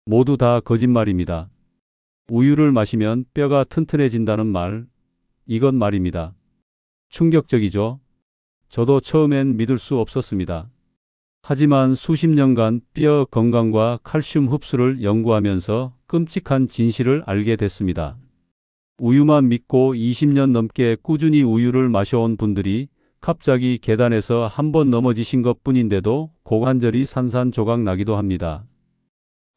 모두 다 거짓말입니다. 우유를 마시면 뼈가 튼튼해진다는 말, 이건 말입니다. 충격적이죠? 저도 처음엔 믿을 수 없었습니다. 하지만 수십 년간 뼈 건강과 칼슘 흡수를 연구하면서 끔찍한 진실을 알게 됐습니다. 우유만 믿고 20년 넘게 꾸준히 우유를 마셔온 분들이 갑자기 계단에서 한 번 넘어지신 것뿐인데도 고관절이 산산조각 나기도 합니다.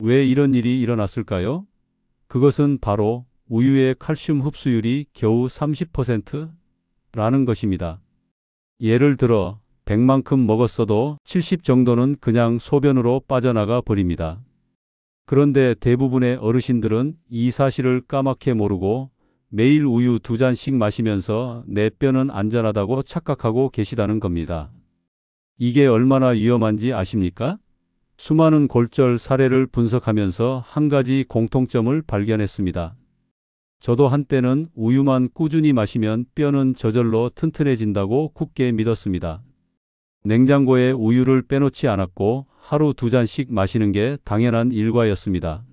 왜 이런 일이 일어났을까요? 그것은 바로 우유의 칼슘 흡수율이 겨우 30%라는 것입니다. 예를 들어 100만큼 먹었어도 70 정도는 그냥 소변으로 빠져나가 버립니다. 그런데 대부분의 어르신들은 이 사실을 까맣게 모르고 매일 우유 2잔씩 마시면서 내 뼈는 안전하다고 착각하고 계시다는 겁니다. 이게 얼마나 위험한지 아십니까? 수많은 골절 사례를 분석하면서 한 가지 공통점을 발견했습니다. 저도 한때는 우유만 꾸준히 마시면 뼈는 저절로 튼튼해진다고 굳게 믿었습니다. 냉장고에 우유를 빼놓지 않았고 하루 2잔씩 마시는 게 당연한 일과였습니다.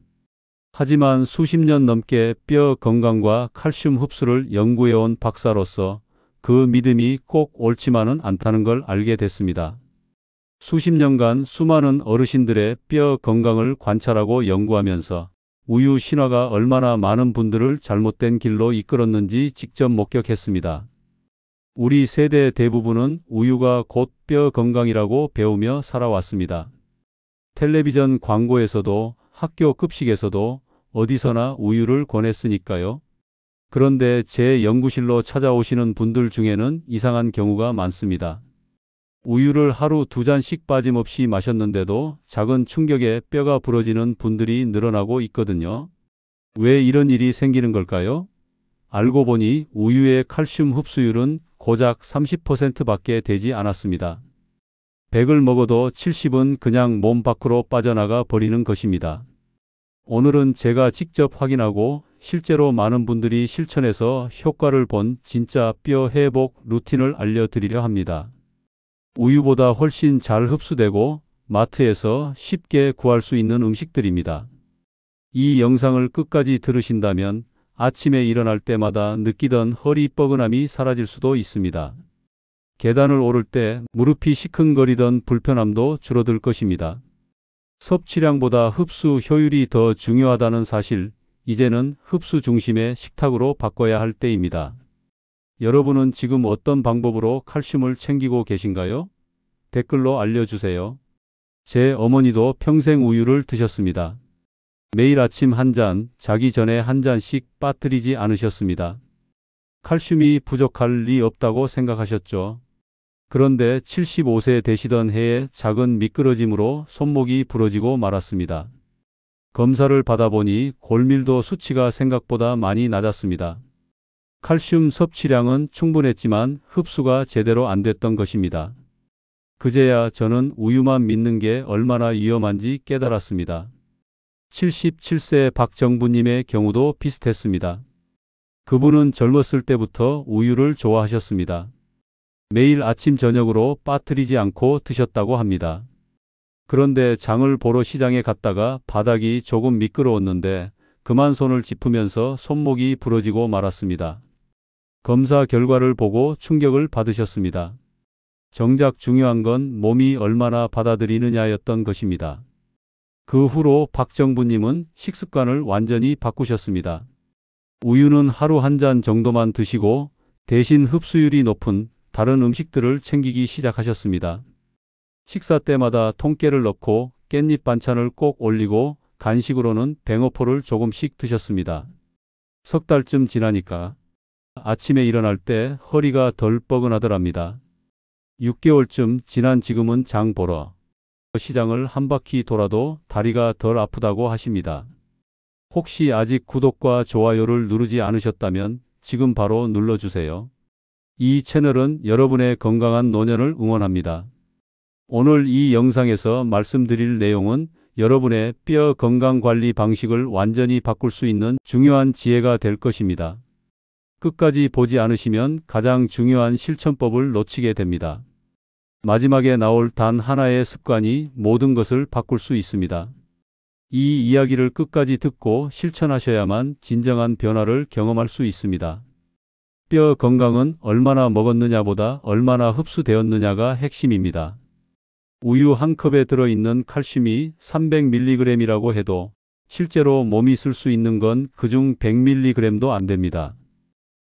하지만 수십 년 넘게 뼈 건강과 칼슘 흡수를 연구해온 박사로서 그 믿음이 꼭 옳지만은 않다는 걸 알게 됐습니다. 수십 년간 수많은 어르신들의 뼈 건강을 관찰하고 연구하면서 우유 신화가 얼마나 많은 분들을 잘못된 길로 이끌었는지 직접 목격했습니다. 우리 세대 대부분은 우유가 곧 뼈 건강이라고 배우며 살아왔습니다. 텔레비전 광고에서도 학교 급식에서도 어디서나 우유를 권했으니까요. 그런데 제 연구실로 찾아오시는 분들 중에는 이상한 경우가 많습니다. 우유를 하루 2잔씩 빠짐없이 마셨는데도 작은 충격에 뼈가 부러지는 분들이 늘어나고 있거든요. 왜 이런 일이 생기는 걸까요? 알고 보니 우유의 칼슘 흡수율은 고작 30%밖에 되지 않았습니다. 100을 먹어도 70은 그냥 몸 밖으로 빠져나가 버리는 것입니다. 오늘은 제가 직접 확인하고 실제로 많은 분들이 실천해서 효과를 본 진짜 뼈 회복 루틴을 알려드리려 합니다. 우유보다 훨씬 잘 흡수되고 마트에서 쉽게 구할 수 있는 음식들입니다. 이 영상을 끝까지 들으신다면 아침에 일어날 때마다 느끼던 허리 뻐근함이 사라질 수도 있습니다. 계단을 오를 때 무릎이 시큰거리던 불편함도 줄어들 것입니다. 섭취량보다 흡수 효율이 더 중요하다는 사실, 이제는 흡수 중심의 식탁으로 바꿔야 할 때입니다. 여러분은 지금 어떤 방법으로 칼슘을 챙기고 계신가요? 댓글로 알려주세요. 제 어머니도 평생 우유를 드셨습니다. 매일 아침 한 잔, 자기 전에 한 잔씩 빠뜨리지 않으셨습니다. 칼슘이 부족할 리 없다고 생각하셨죠. 그런데 75세 되시던 해에 작은 미끄러짐으로 손목이 부러지고 말았습니다. 검사를 받아보니 골밀도 수치가 생각보다 많이 낮았습니다. 칼슘 섭취량은 충분했지만 흡수가 제대로 안 됐던 것입니다. 그제야 저는 우유만 믿는 게 얼마나 위험한지 깨달았습니다. 77세 박정부님의 경우도 비슷했습니다. 그분은 젊었을 때부터 우유를 좋아하셨습니다. 매일 아침 저녁으로 빠뜨리지 않고 드셨다고 합니다. 그런데 장을 보러 시장에 갔다가 바닥이 조금 미끄러웠는데 그만 손을 짚으면서 손목이 부러지고 말았습니다. 검사 결과를 보고 충격을 받으셨습니다. 정작 중요한 건 몸이 얼마나 받아들이느냐였던 것입니다. 그 후로 박정부님은 식습관을 완전히 바꾸셨습니다. 우유는 하루 한 잔 정도만 드시고 대신 흡수율이 높은 다른 음식들을 챙기기 시작하셨습니다. 식사 때마다 통깨를 넣고 깻잎 반찬을 꼭 올리고 간식으로는 뱅어포를 조금씩 드셨습니다. 석 달쯤 지나니까 아침에 일어날 때 허리가 덜 뻐근하더랍니다. 6개월쯤 지난 지금은 장 보러 시장을 한 바퀴 돌아도 다리가 덜 아프다고 하십니다. 혹시 아직 구독과 좋아요를 누르지 않으셨다면 지금 바로 눌러주세요. 이 채널은 여러분의 건강한 노년을 응원합니다. 오늘 이 영상에서 말씀드릴 내용은 여러분의 뼈 건강 관리 방식을 완전히 바꿀 수 있는 중요한 지혜가 될 것입니다. 끝까지 보지 않으시면 가장 중요한 실천법을 놓치게 됩니다. 마지막에 나올 단 하나의 습관이 모든 것을 바꿀 수 있습니다. 이 이야기를 끝까지 듣고 실천하셔야만 진정한 변화를 경험할 수 있습니다. 뼈 건강은 얼마나 먹었느냐보다 얼마나 흡수되었느냐가 핵심입니다. 우유 한 컵에 들어있는 칼슘이 300mg이라고 해도 실제로 몸이 쓸 수 있는 건 그중 100mg도 안 됩니다.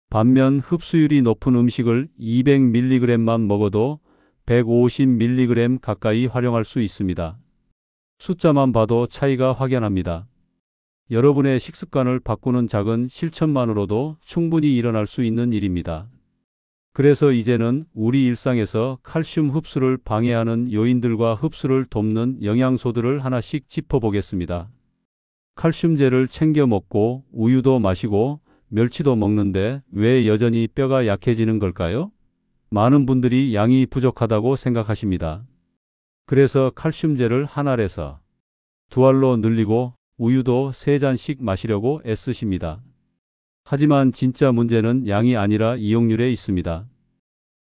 반면 흡수율이 높은 음식을 200mg만 먹어도 150mg 가까이 활용할 수 있습니다. 숫자만 봐도 차이가 확연합니다. 여러분의 식습관을 바꾸는 작은 실천만으로도 충분히 일어날 수 있는 일입니다. 그래서 이제는 우리 일상에서 칼슘 흡수를 방해하는 요인들과 흡수를 돕는 영양소들을 하나씩 짚어보겠습니다. 칼슘제를 챙겨 먹고 우유도 마시고 멸치도 먹는데 왜 여전히 뼈가 약해지는 걸까요? 많은 분들이 양이 부족하다고 생각하십니다. 그래서 칼슘제를 한 알에서 두 알로 늘리고 우유도 3잔씩 마시려고 애쓰십니다. 하지만 진짜 문제는 양이 아니라 이용률에 있습니다.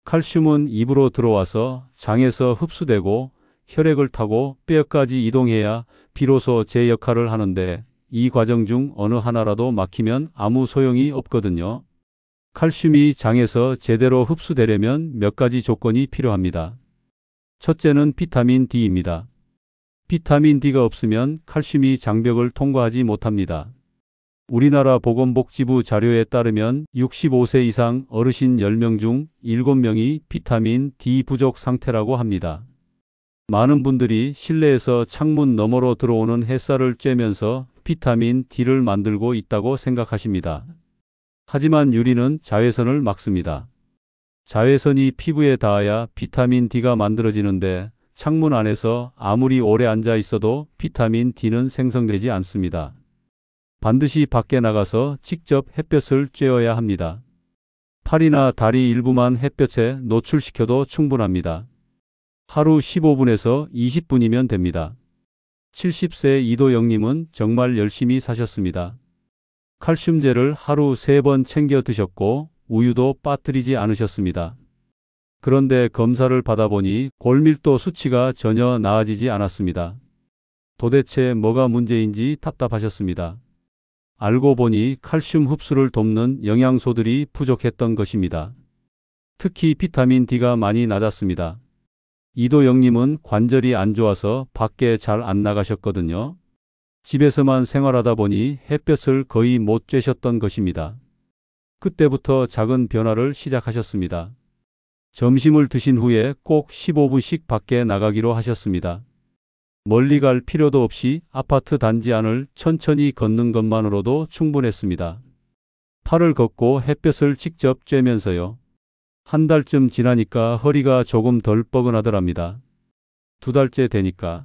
칼슘은 입으로 들어와서 장에서 흡수되고 혈액을 타고 뼈까지 이동해야 비로소 제 역할을 하는데 이 과정 중 어느 하나라도 막히면 아무 소용이 없거든요. 칼슘이 장에서 제대로 흡수되려면 몇 가지 조건이 필요합니다. 첫째는 비타민 D입니다. 비타민 D가 없으면 칼슘이 장벽을 통과하지 못합니다. 우리나라 보건복지부 자료에 따르면 65세 이상 어르신 10명 중 7명이 비타민 D 부족 상태라고 합니다. 많은 분들이 실내에서 창문 너머로 들어오는 햇살을 쬐면서 비타민 D를 만들고 있다고 생각하십니다. 하지만 유리는 자외선을 막습니다. 자외선이 피부에 닿아야 비타민 D가 만들어지는데 창문 안에서 아무리 오래 앉아 있어도 비타민 D는 생성되지 않습니다. 반드시 밖에 나가서 직접 햇볕을 쬐어야 합니다. 팔이나 다리 일부만 햇볕에 노출시켜도 충분합니다. 하루 15분에서 20분이면 됩니다. 70세 이도영님은 정말 열심히 사셨습니다. 칼슘제를 하루 3번 챙겨 드셨고 우유도 빠뜨리지 않으셨습니다. 그런데 검사를 받아보니 골밀도 수치가 전혀 나아지지 않았습니다. 도대체 뭐가 문제인지 답답하셨습니다. 알고 보니 칼슘 흡수를 돕는 영양소들이 부족했던 것입니다. 특히 비타민 D가 많이 낮았습니다. 이도영님은 관절이 안 좋아서 밖에 잘 안 나가셨거든요. 집에서만 생활하다 보니 햇볕을 거의 못 쬐셨던 것입니다. 그때부터 작은 변화를 시작하셨습니다. 점심을 드신 후에 꼭 15분씩 밖에 나가기로 하셨습니다. 멀리 갈 필요도 없이 아파트 단지 안을 천천히 걷는 것만으로도 충분했습니다. 팔을 걷고 햇볕을 직접 쬐면서요. 한 달쯤 지나니까 허리가 조금 덜 뻐근하더랍니다. 2달째 되니까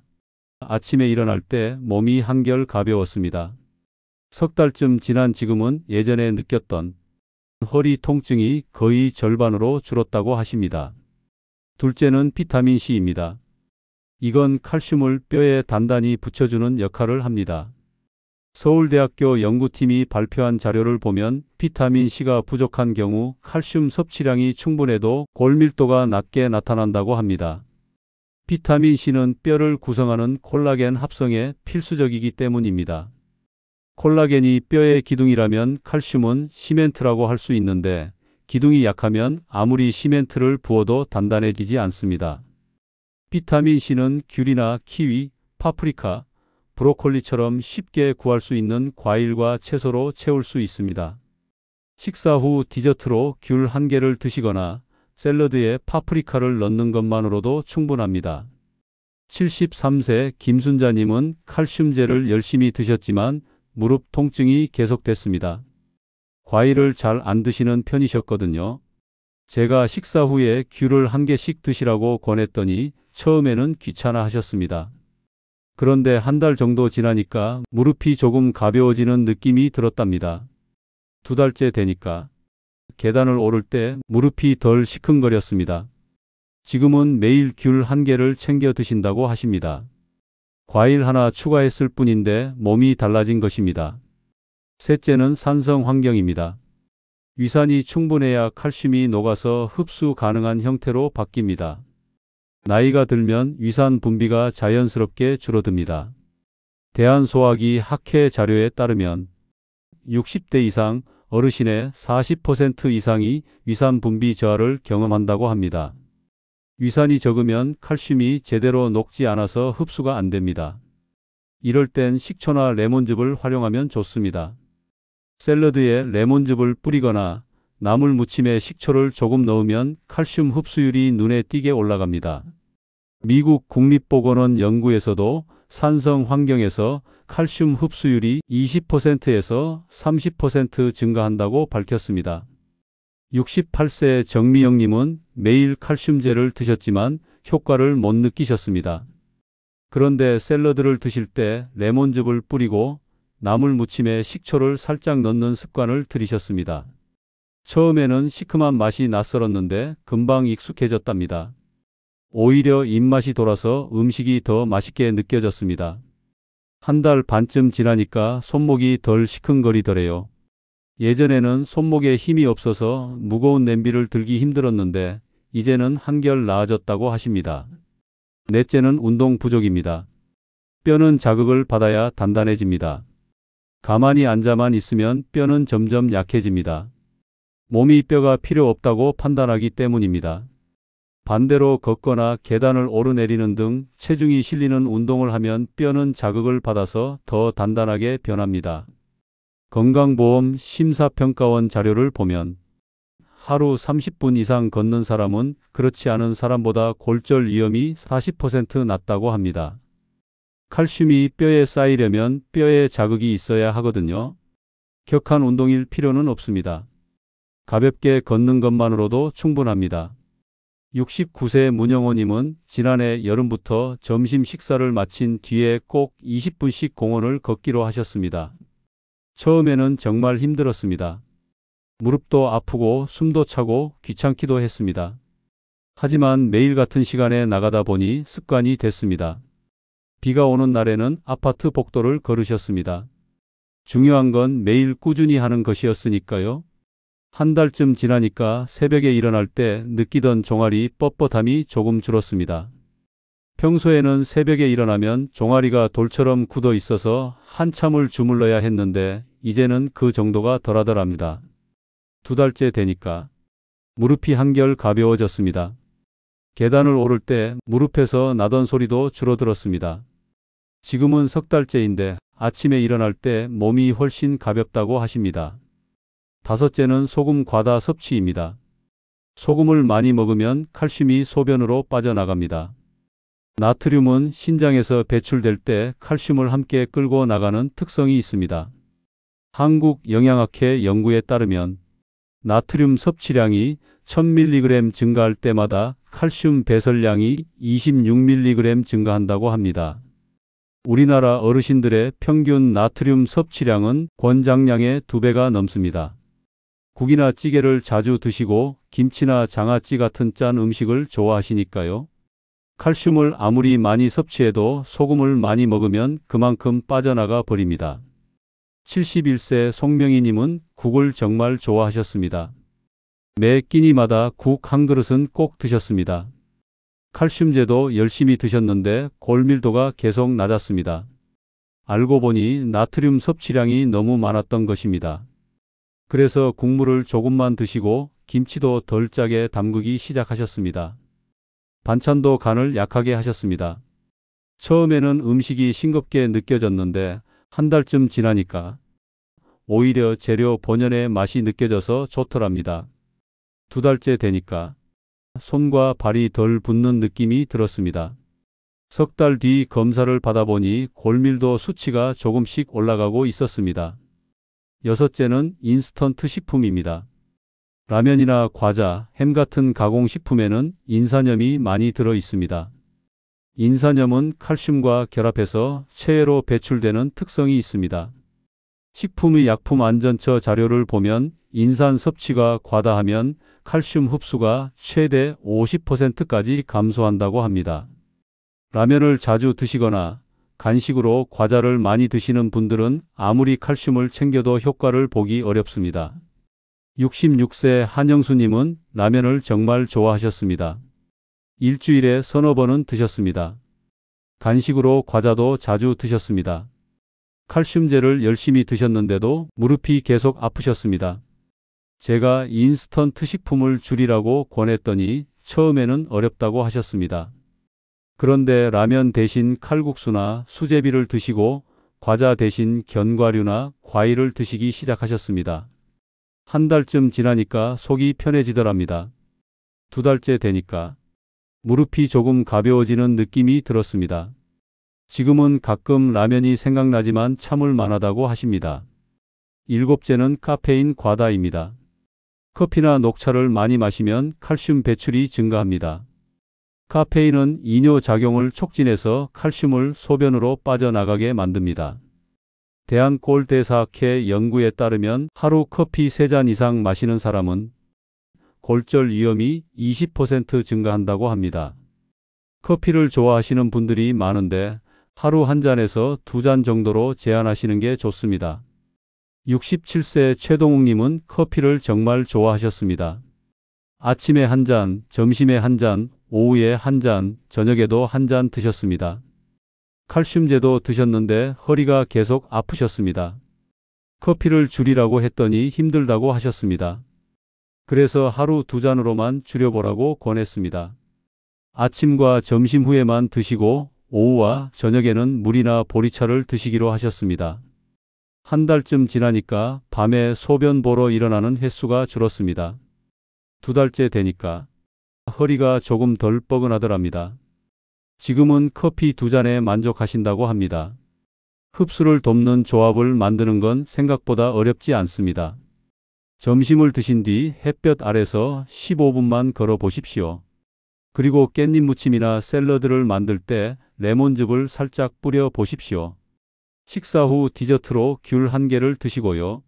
아침에 일어날 때 몸이 한결 가벼웠습니다. 3달쯤 지난 지금은 예전에 느꼈던 허리 통증이 거의 절반으로 줄었다고 하십니다. 둘째는 비타민 C입니다. 이건 칼슘을 뼈에 단단히 붙여주는 역할을 합니다. 서울대학교 연구팀이 발표한 자료를 보면 비타민 C가 부족한 경우 칼슘 섭취량이 충분해도 골밀도가 낮게 나타난다고 합니다. 비타민 C는 뼈를 구성하는 콜라겐 합성에 필수적이기 때문입니다. 콜라겐이 뼈의 기둥이라면 칼슘은 시멘트라고 할 수 있는데 기둥이 약하면 아무리 시멘트를 부어도 단단해지지 않습니다. 비타민 C는 귤이나 키위, 파프리카, 브로콜리처럼 쉽게 구할 수 있는 과일과 채소로 채울 수 있습니다. 식사 후 디저트로 귤 1개를 드시거나 샐러드에 파프리카를 넣는 것만으로도 충분합니다. 73세 김순자님은 칼슘제를 열심히 드셨지만 무릎 통증이 계속됐습니다. 과일을 잘 안 드시는 편이셨거든요. 제가 식사 후에 귤을 1개씩 드시라고 권했더니 처음에는 귀찮아 하셨습니다. 그런데 한 달 정도 지나니까 무릎이 조금 가벼워지는 느낌이 들었답니다. 2달째 되니까 계단을 오를 때 무릎이 덜 시큰거렸습니다. 지금은 매일 귤 1개를 챙겨 드신다고 하십니다. 과일 하나 추가했을 뿐인데 몸이 달라진 것입니다. 셋째는 산성 환경입니다. 위산이 충분해야 칼슘이 녹아서 흡수 가능한 형태로 바뀝니다. 나이가 들면 위산 분비가 자연스럽게 줄어듭니다. 대한소화기 학회 자료에 따르면 60대 이상 어르신의 40% 이상이 위산 분비 저하를 경험한다고 합니다. 위산이 적으면 칼슘이 제대로 녹지 않아서 흡수가 안 됩니다. 이럴 땐 식초나 레몬즙을 활용하면 좋습니다. 샐러드에 레몬즙을 뿌리거나 나물 무침에 식초를 조금 넣으면 칼슘 흡수율이 눈에 띄게 올라갑니다. 미국 국립보건원 연구에서도 산성 환경에서 칼슘 흡수율이 20%에서 30% 증가한다고 밝혔습니다. 68세 정미영님은 매일 칼슘제를 드셨지만 효과를 못 느끼셨습니다. 그런데 샐러드를 드실 때 레몬즙을 뿌리고 나물 무침에 식초를 살짝 넣는 습관을 들이셨습니다. 처음에는 시큼한 맛이 낯설었는데 금방 익숙해졌답니다. 오히려 입맛이 돌아서 음식이 더 맛있게 느껴졌습니다. 한 달 반쯤 지나니까 손목이 덜 시큰거리더래요. 예전에는 손목에 힘이 없어서 무거운 냄비를 들기 힘들었는데 이제는 한결 나아졌다고 하십니다. 넷째는 운동 부족입니다. 뼈는 자극을 받아야 단단해집니다. 가만히 앉아만 있으면 뼈는 점점 약해집니다. 몸이 뼈가 필요 없다고 판단하기 때문입니다. 반대로 걷거나 계단을 오르내리는 등 체중이 실리는 운동을 하면 뼈는 자극을 받아서 더 단단하게 변합니다. 건강보험 심사평가원 자료를 보면 하루 30분 이상 걷는 사람은 그렇지 않은 사람보다 골절 위험이 40% 낮다고 합니다. 칼슘이 뼈에 쌓이려면 뼈에 자극이 있어야 하거든요. 격한 운동일 필요는 없습니다. 가볍게 걷는 것만으로도 충분합니다. 69세 문영호님은 지난해 여름부터 점심 식사를 마친 뒤에 꼭 20분씩 공원을 걷기로 하셨습니다. 처음에는 정말 힘들었습니다. 무릎도 아프고 숨도 차고 귀찮기도 했습니다. 하지만 매일 같은 시간에 나가다 보니 습관이 됐습니다. 비가 오는 날에는 아파트 복도를 걸으셨습니다. 중요한 건 매일 꾸준히 하는 것이었으니까요. 한 달쯤 지나니까 새벽에 일어날 때 느끼던 종아리 뻣뻣함이 조금 줄었습니다. 평소에는 새벽에 일어나면 종아리가 돌처럼 굳어 있어서 한참을 주물러야 했는데 이제는 그 정도가 덜하더랍니다. 2달째 되니까 무릎이 한결 가벼워졌습니다. 계단을 오를 때 무릎에서 나던 소리도 줄어들었습니다. 지금은 3달째인데 아침에 일어날 때 몸이 훨씬 가볍다고 하십니다. 5째는 소금 과다 섭취입니다. 소금을 많이 먹으면 칼슘이 소변으로 빠져나갑니다. 나트륨은 신장에서 배출될 때 칼슘을 함께 끌고 나가는 특성이 있습니다. 한국영양학회 연구에 따르면 나트륨 섭취량이 1000mg 증가할 때마다 칼슘 배설량이 26mg 증가한다고 합니다. 우리나라 어르신들의 평균 나트륨 섭취량은 권장량의 2배가 넘습니다. 국이나 찌개를 자주 드시고 김치나 장아찌 같은 짠 음식을 좋아하시니까요. 칼슘을 아무리 많이 섭취해도 소금을 많이 먹으면 그만큼 빠져나가 버립니다. 71세 송명희님은 국을 정말 좋아하셨습니다. 매 끼니마다 국 한 그릇은 꼭 드셨습니다. 칼슘제도 열심히 드셨는데 골밀도가 계속 낮았습니다. 알고 보니 나트륨 섭취량이 너무 많았던 것입니다. 그래서 국물을 조금만 드시고 김치도 덜 짜게 담그기 시작하셨습니다. 반찬도 간을 약하게 하셨습니다. 처음에는 음식이 싱겁게 느껴졌는데 한 달쯤 지나니까 오히려 재료 본연의 맛이 느껴져서 좋더랍니다. 2달째 되니까 손과 발이 덜 붓는 느낌이 들었습니다. 3달 뒤 검사를 받아보니 골밀도 수치가 조금씩 올라가고 있었습니다. 6째는 인스턴트 식품입니다. 라면이나 과자, 햄 같은 가공식품에는 인산염이 많이 들어 있습니다. 인산염은 칼슘과 결합해서 체외로 배출되는 특성이 있습니다. 식품의약품안전처 자료를 보면 인산 섭취가 과다하면 칼슘 흡수가 최대 50%까지 감소한다고 합니다. 라면을 자주 드시거나 간식으로 과자를 많이 드시는 분들은 아무리 칼슘을 챙겨도 효과를 보기 어렵습니다. 66세 한영수님은 라면을 정말 좋아하셨습니다. 일주일에 3-4번은 드셨습니다. 간식으로 과자도 자주 드셨습니다. 칼슘제를 열심히 드셨는데도 무릎이 계속 아프셨습니다. 제가 인스턴트 식품을 줄이라고 권했더니 처음에는 어렵다고 하셨습니다. 그런데 라면 대신 칼국수나 수제비를 드시고 과자 대신 견과류나 과일을 드시기 시작하셨습니다. 한 달쯤 지나니까 속이 편해지더랍니다. 두 달째 되니까 무릎이 조금 가벼워지는 느낌이 들었습니다. 지금은 가끔 라면이 생각나지만 참을 만하다고 하십니다. 일곱째는 카페인 과다입니다. 커피나 녹차를 많이 마시면 칼슘 배출이 증가합니다. 카페인은 이뇨 작용을 촉진해서 칼슘을 소변으로 빠져나가게 만듭니다. 대한골대사학회 연구에 따르면 하루 커피 3잔 이상 마시는 사람은 골절 위험이 20% 증가한다고 합니다. 커피를 좋아하시는 분들이 많은데 하루 한 잔에서 2잔 정도로 제한하시는 게 좋습니다. 67세 최동욱님은 커피를 정말 좋아하셨습니다. 아침에 한 잔, 점심에 한 잔, 오후에 한 잔, 저녁에도 한 잔 드셨습니다. 칼슘제도 드셨는데 허리가 계속 아프셨습니다. 커피를 줄이라고 했더니 힘들다고 하셨습니다. 그래서 하루 2잔으로만 줄여보라고 권했습니다. 아침과 점심 후에만 드시고 오후와 저녁에는 물이나 보리차를 드시기로 하셨습니다. 한 달쯤 지나니까 밤에 소변 보러 일어나는 횟수가 줄었습니다. 2달째 되니까 허리가 조금 덜 뻐근하더랍니다. 지금은 커피 2잔에 만족하신다고 합니다. 흡수를 돕는 조합을 만드는 건 생각보다 어렵지 않습니다. 점심을 드신 뒤 햇볕 아래서 15분만 걸어 보십시오. 그리고 깻잎 무침이나 샐러드를 만들 때 레몬즙을 살짝 뿌려 보십시오. 식사 후 디저트로 귤 1개를 드시고요.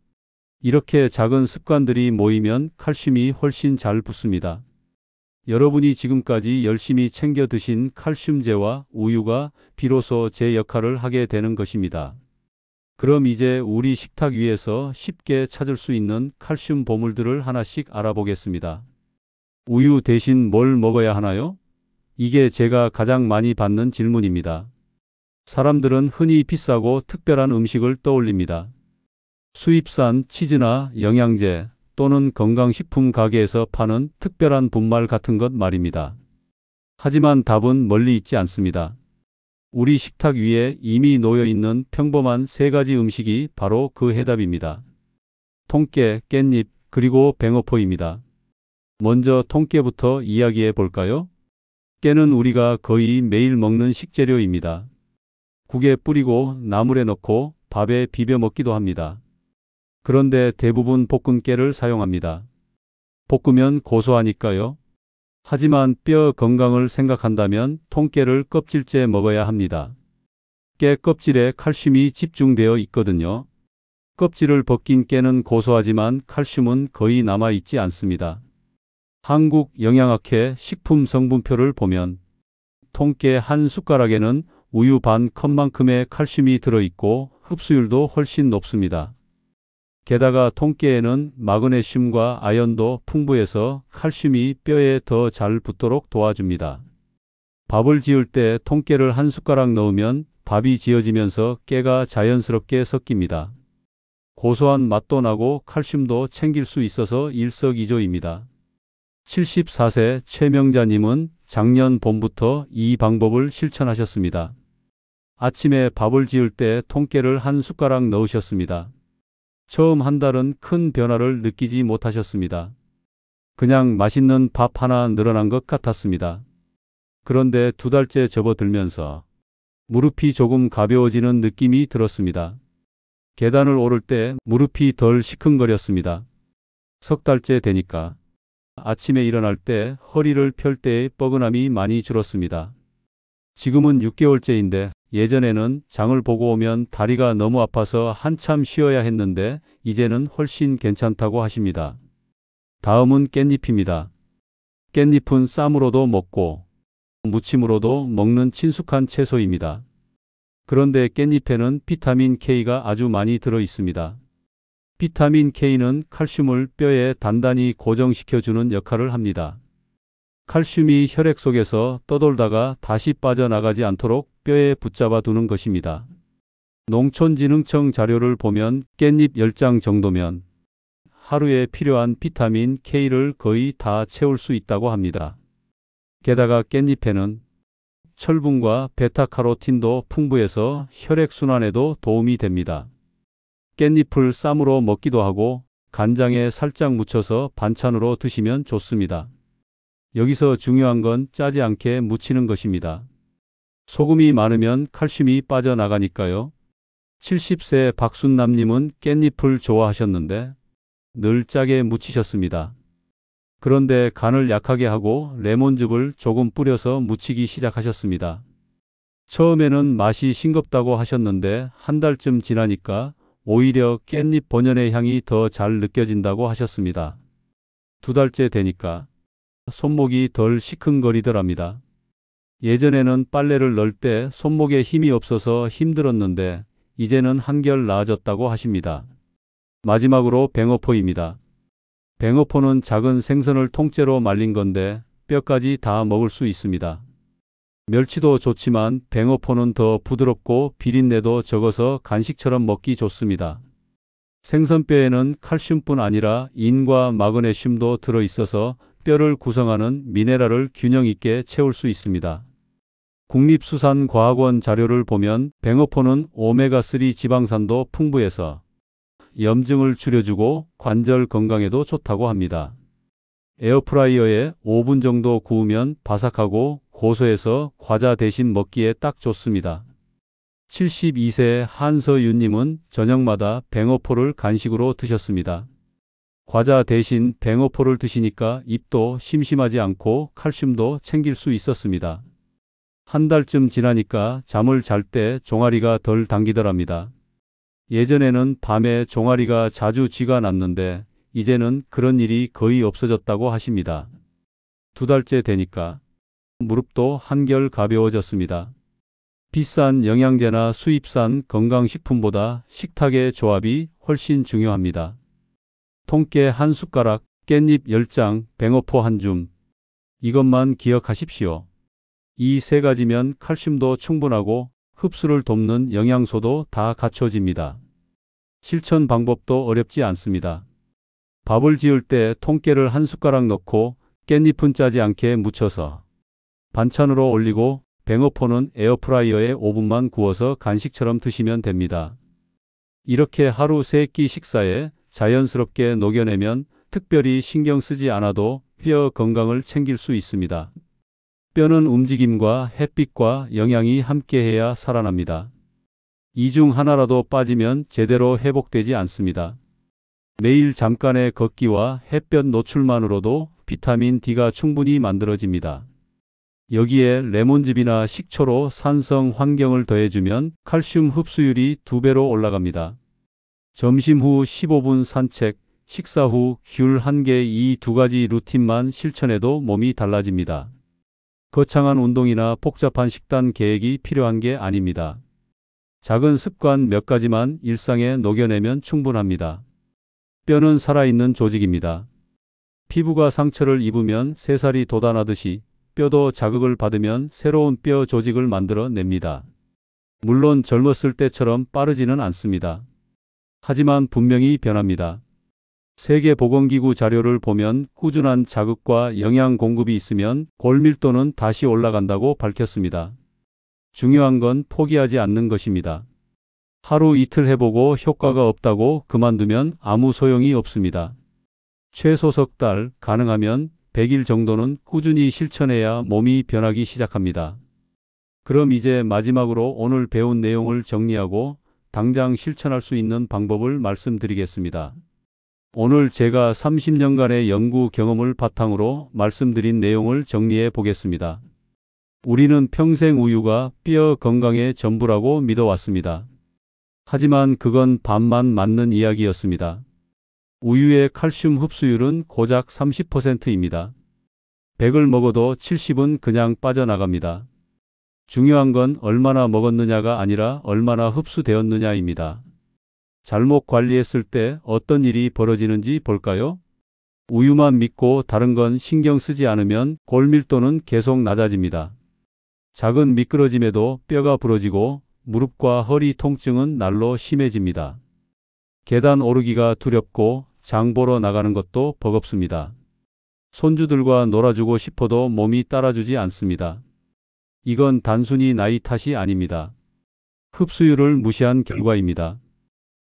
이렇게 작은 습관들이 모이면 칼슘이 훨씬 잘 붙습니다. 여러분이 지금까지 열심히 챙겨 드신 칼슘제와 우유가 비로소 제 역할을 하게 되는 것입니다. 그럼 이제 우리 식탁 위에서 쉽게 찾을 수 있는 칼슘 보물들을 하나씩 알아보겠습니다. 우유 대신 뭘 먹어야 하나요? 이게 제가 가장 많이 받는 질문입니다. 사람들은 흔히 비싸고 특별한 음식을 떠올립니다. 수입산 치즈나 영양제 또는 건강식품 가게에서 파는 특별한 분말 같은 것 말입니다. 하지만 답은 멀리 있지 않습니다. 우리 식탁 위에 이미 놓여 있는 평범한 3가지 음식이 바로 그 해답입니다. 통깨, 깻잎, 그리고 뱅어포입니다. 먼저 통깨부터 이야기해 볼까요? 깨는 우리가 거의 매일 먹는 식재료입니다. 국에 뿌리고 나물에 넣고 밥에 비벼 먹기도 합니다. 그런데 대부분 볶은 깨를 사용합니다. 볶으면 고소하니까요. 하지만 뼈 건강을 생각한다면 통깨를 껍질째 먹어야 합니다. 깨 껍질에 칼슘이 집중되어 있거든요. 껍질을 벗긴 깨는 고소하지만 칼슘은 거의 남아있지 않습니다. 한국영양학회 식품성분표를 보면 통깨 한 숟가락에는 우유 반 컵만큼의 칼슘이 들어있고 흡수율도 훨씬 높습니다. 게다가 통깨에는 마그네슘과 아연도 풍부해서 칼슘이 뼈에 더 잘 붙도록 도와줍니다. 밥을 지을 때 통깨를 한 숟가락 넣으면 밥이 지어지면서 깨가 자연스럽게 섞입니다. 고소한 맛도 나고 칼슘도 챙길 수 있어서 일석이조입니다. 74세 최명자님은 작년 봄부터 이 방법을 실천하셨습니다. 아침에 밥을 지을 때 통깨를 한 숟가락 넣으셨습니다. 처음 한 달은 큰 변화를 느끼지 못하셨습니다. 그냥 맛있는 밥 하나 늘어난 것 같았습니다. 그런데 2달째 접어들면서 무릎이 조금 가벼워지는 느낌이 들었습니다. 계단을 오를 때 무릎이 덜 시큰거렸습니다. 3달째 되니까 아침에 일어날 때 허리를 펼 때의 뻐근함이 많이 줄었습니다. 지금은 6개월째인데 예전에는 장을 보고 오면 다리가 너무 아파서 한참 쉬어야 했는데 이제는 훨씬 괜찮다고 하십니다. 다음은 깻잎입니다. 깻잎은 쌈으로도 먹고 무침으로도 먹는 친숙한 채소입니다. 그런데 깻잎에는 비타민 K가 아주 많이 들어 있습니다. 비타민 K는 칼슘을 뼈에 단단히 고정시켜주는 역할을 합니다. 칼슘이 혈액 속에서 떠돌다가 다시 빠져나가지 않도록 뼈에 붙잡아 두는 것입니다. 농촌진흥청 자료를 보면 깻잎 10장 정도면 하루에 필요한 비타민 K를 거의 다 채울 수 있다고 합니다. 게다가 깻잎에는 철분과 베타카로틴도 풍부해서 혈액순환에도 도움이 됩니다. 깻잎을 쌈으로 먹기도 하고 간장에 살짝 묻혀서 반찬으로 드시면 좋습니다. 여기서 중요한 건 짜지 않게 무치는 것입니다. 소금이 많으면 칼슘이 빠져나가니까요. 70세 박순남님은 깻잎을 좋아하셨는데 늘 짜게 무치셨습니다. 그런데 간을 약하게 하고 레몬즙을 조금 뿌려서 무치기 시작하셨습니다. 처음에는 맛이 싱겁다고 하셨는데 한 달쯤 지나니까 오히려 깻잎 본연의 향이 더 잘 느껴진다고 하셨습니다. 2달째 되니까 손목이 덜 시큰거리더랍니다. 예전에는 빨래를 넣을 때 손목에 힘이 없어서 힘들었는데 이제는 한결 나아졌다고 하십니다. 마지막으로 뱅어포입니다. 뱅어포는 작은 생선을 통째로 말린 건데 뼈까지 다 먹을 수 있습니다. 멸치도 좋지만 뱅어포는 더 부드럽고 비린내도 적어서 간식처럼 먹기 좋습니다. 생선뼈에는 칼슘뿐 아니라 인과 마그네슘도 들어있어서 뼈를 구성하는 미네랄을 균형 있게 채울 수 있습니다. 국립수산과학원 자료를 보면 뱅어포는 오메가3 지방산도 풍부해서 염증을 줄여주고 관절 건강에도 좋다고 합니다. 에어프라이어에 5분 정도 구우면 바삭하고 고소해서 과자 대신 먹기에 딱 좋습니다. 72세 한서윤님은 저녁마다 뱅어포를 간식으로 드셨습니다. 과자 대신 뱅어포를 드시니까 입도 심심하지 않고 칼슘도 챙길 수 있었습니다. 한 달쯤 지나니까 잠을 잘 때 종아리가 덜 당기더랍니다. 예전에는 밤에 종아리가 자주 쥐가 났는데 이제는 그런 일이 거의 없어졌다고 하십니다. 2달째 되니까 무릎도 한결 가벼워졌습니다. 비싼 영양제나 수입산 건강식품보다 식탁의 조합이 훨씬 중요합니다. 통깨 한 숟가락, 깻잎 10장, 뱅어포 한 줌. 이것만 기억하십시오. 이 3가지면 칼슘도 충분하고 흡수를 돕는 영양소도 다 갖춰집니다. 실천 방법도 어렵지 않습니다. 밥을 지을 때 통깨를 한 숟가락 넣고 깻잎은 짜지 않게 무쳐서 반찬으로 올리고 뱅어포는 에어프라이어에 5분만 구워서 간식처럼 드시면 됩니다. 이렇게 하루 3끼 식사에 자연스럽게 녹여내면 특별히 신경 쓰지 않아도 뼈 건강을 챙길 수 있습니다. 뼈는 움직임과 햇빛과 영양이 함께해야 살아납니다. 이 중 하나라도 빠지면 제대로 회복되지 않습니다. 매일 잠깐의 걷기와 햇볕 노출만으로도 비타민 D가 충분히 만들어집니다. 여기에 레몬즙이나 식초로 산성 환경을 더해주면 칼슘 흡수율이 2배로 올라갑니다. 점심 후 15분 산책, 식사 후 귤 1개 이 2가지 루틴만 실천해도 몸이 달라집니다. 거창한 운동이나 복잡한 식단 계획이 필요한 게 아닙니다. 작은 습관 몇 가지만 일상에 녹여내면 충분합니다. 뼈는 살아있는 조직입니다. 피부가 상처를 입으면 새살이 돋아나듯이 뼈도 자극을 받으면 새로운 뼈 조직을 만들어냅니다. 물론 젊었을 때처럼 빠르지는 않습니다. 하지만 분명히 변합니다. 세계보건기구 자료를 보면 꾸준한 자극과 영양 공급이 있으면 골밀도는 다시 올라간다고 밝혔습니다. 중요한 건 포기하지 않는 것입니다. 하루 이틀 해보고 효과가 없다고 그만두면 아무 소용이 없습니다. 최소 석 달, 가능하면 100일 정도는 꾸준히 실천해야 몸이 변하기 시작합니다. 그럼 이제 마지막으로 오늘 배운 내용을 정리하고 당장 실천할 수 있는 방법을 말씀드리겠습니다. 오늘 제가 30년간의 연구 경험을 바탕으로 말씀드린 내용을 정리해 보겠습니다. 우리는 평생 우유가 뼈 건강의 전부라고 믿어왔습니다. 하지만 그건 반만 맞는 이야기였습니다. 우유의 칼슘 흡수율은 고작 30%입니다. 100을 먹어도 70은 그냥 빠져나갑니다. 중요한 건 얼마나 먹었느냐가 아니라 얼마나 흡수되었느냐입니다. 잘못 관리했을 때 어떤 일이 벌어지는지 볼까요? 우유만 믿고 다른 건 신경 쓰지 않으면 골밀도는 계속 낮아집니다. 작은 미끄러짐에도 뼈가 부러지고 무릎과 허리 통증은 날로 심해집니다. 계단 오르기가 두렵고 장 보러 나가는 것도 버겁습니다. 손주들과 놀아주고 싶어도 몸이 따라주지 않습니다. 이건 단순히 나이 탓이 아닙니다. 흡수율을 무시한 결과입니다.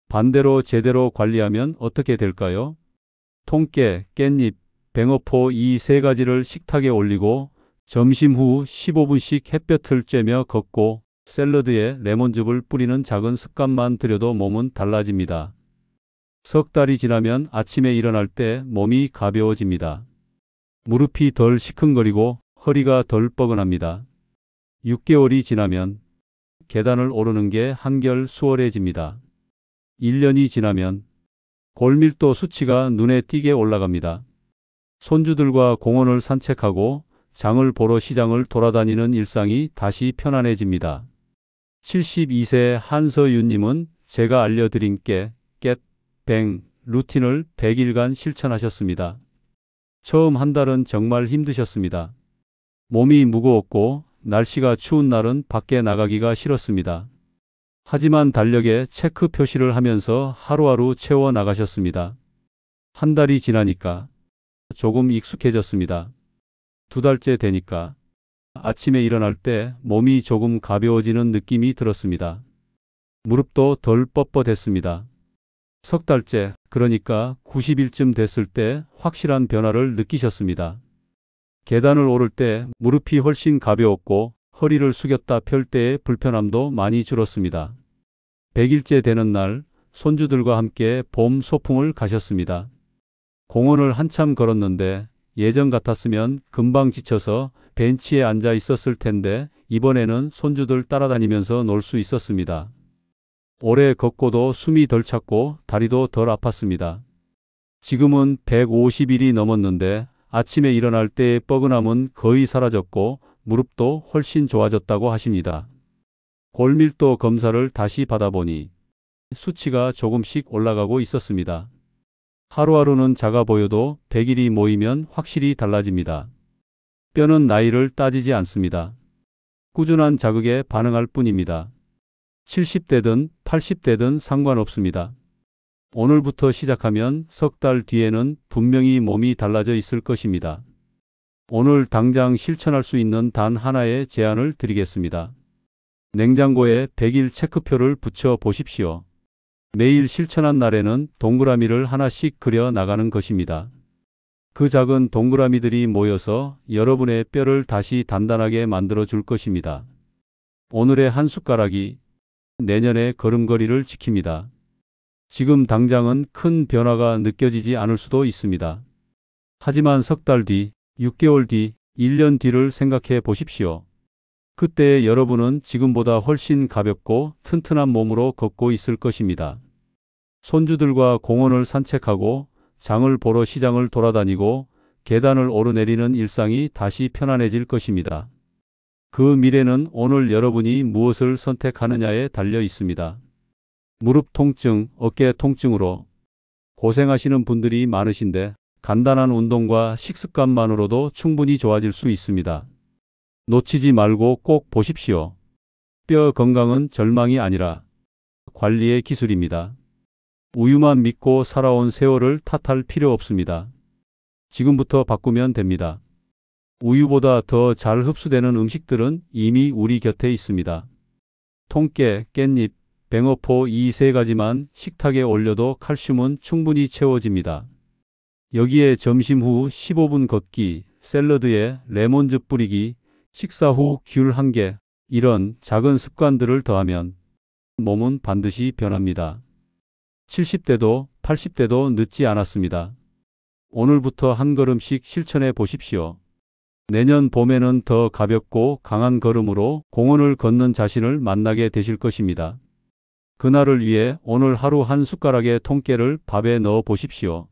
반대로 제대로 관리하면 어떻게 될까요? 통깨, 깻잎, 뱅어포 이 세 가지를 식탁에 올리고 점심 후 15분씩 햇볕을 쬐며 걷고 샐러드에 레몬즙을 뿌리는 작은 습관만 들여도 몸은 달라집니다. 석 달이 지나면 아침에 일어날 때 몸이 가벼워집니다. 무릎이 덜 시큰거리고 허리가 덜 뻐근합니다. 6개월이 지나면 계단을 오르는 게 한결 수월해집니다. 1년이 지나면 골밀도 수치가 눈에 띄게 올라갑니다. 손주들과 공원을 산책하고 장을 보러 시장을 돌아다니는 일상이 다시 편안해집니다. 72세 한서윤님은 제가 알려드린 깨, 깻, 뱅 루틴을 100일간 실천하셨습니다. 처음 한 달은 정말 힘드셨습니다. 몸이 무거웠고 날씨가 추운 날은 밖에 나가기가 싫었습니다. 하지만 달력에 체크 표시를 하면서 하루하루 채워 나가셨습니다. 한 달이 지나니까 조금 익숙해졌습니다. 2달째 되니까 아침에 일어날 때 몸이 조금 가벼워지는 느낌이 들었습니다. 무릎도 덜 뻣뻣했습니다. 3달째, 그러니까 90일쯤 됐을 때 확실한 변화를 느끼셨습니다. 계단을 오를 때 무릎이 훨씬 가벼웠고 허리를 숙였다 펼 때의 불편함도 많이 줄었습니다. 100일째 되는 날 손주들과 함께 봄 소풍을 가셨습니다. 공원을 한참 걸었는데 예전 같았으면 금방 지쳐서 벤치에 앉아 있었을 텐데 이번에는 손주들 따라다니면서 놀 수 있었습니다. 오래 걷고도 숨이 덜 찼고 다리도 덜 아팠습니다. 지금은 150일이 넘었는데 아침에 일어날 때의 뻐근함은 거의 사라졌고 무릎도 훨씬 좋아졌다고 하십니다. 골밀도 검사를 다시 받아보니 수치가 조금씩 올라가고 있었습니다. 하루하루는 작아 보여도 100일이 모이면 확실히 달라집니다. 뼈는 나이를 따지지 않습니다. 꾸준한 자극에 반응할 뿐입니다. 70대든 80대든 상관없습니다. 오늘부터 시작하면 석 달 뒤에는 분명히 몸이 달라져 있을 것입니다. 오늘 당장 실천할 수 있는 단 하나의 제안을 드리겠습니다. 냉장고에 100일 체크표를 붙여 보십시오. 매일 실천한 날에는 동그라미를 하나씩 그려 나가는 것입니다. 그 작은 동그라미들이 모여서 여러분의 뼈를 다시 단단하게 만들어 줄 것입니다. 오늘의 한 숟가락이 내년의 걸음걸이를 지킵니다. 지금 당장은 큰 변화가 느껴지지 않을 수도 있습니다. 하지만 석 달 뒤, 6개월 뒤, 1년 뒤를 생각해 보십시오. 그때 여러분은 지금보다 훨씬 가볍고 튼튼한 몸으로 걷고 있을 것입니다. 손주들과 공원을 산책하고 장을 보러 시장을 돌아다니고 계단을 오르내리는 일상이 다시 편안해질 것입니다. 그 미래는 오늘 여러분이 무엇을 선택하느냐에 달려 있습니다. 무릎 통증, 어깨 통증으로 고생하시는 분들이 많으신데 간단한 운동과 식습관만으로도 충분히 좋아질 수 있습니다. 놓치지 말고 꼭 보십시오. 뼈 건강은 절망이 아니라 관리의 기술입니다. 우유만 믿고 살아온 세월을 탓할 필요 없습니다. 지금부터 바꾸면 됩니다. 우유보다 더 잘 흡수되는 음식들은 이미 우리 곁에 있습니다. 통깨, 깻잎, 뱅어포 이 세 가지만 식탁에 올려도 칼슘은 충분히 채워집니다. 여기에 점심 후 15분 걷기, 샐러드에 레몬즙 뿌리기, 식사 후 귤 한 개, 이런 작은 습관들을 더하면 몸은 반드시 변합니다. 70대도 80대도 늦지 않았습니다. 오늘부터 한 걸음씩 실천해 보십시오. 내년 봄에는 더 가볍고 강한 걸음으로 공원을 걷는 자신을 만나게 되실 것입니다. 그날을 위해 오늘 하루 한 숟가락의 통깨를 밥에 넣어 보십시오.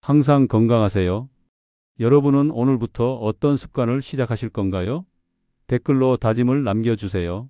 항상 건강하세요. 여러분은 오늘부터 어떤 습관을 시작하실 건가요? 댓글로 다짐을 남겨주세요.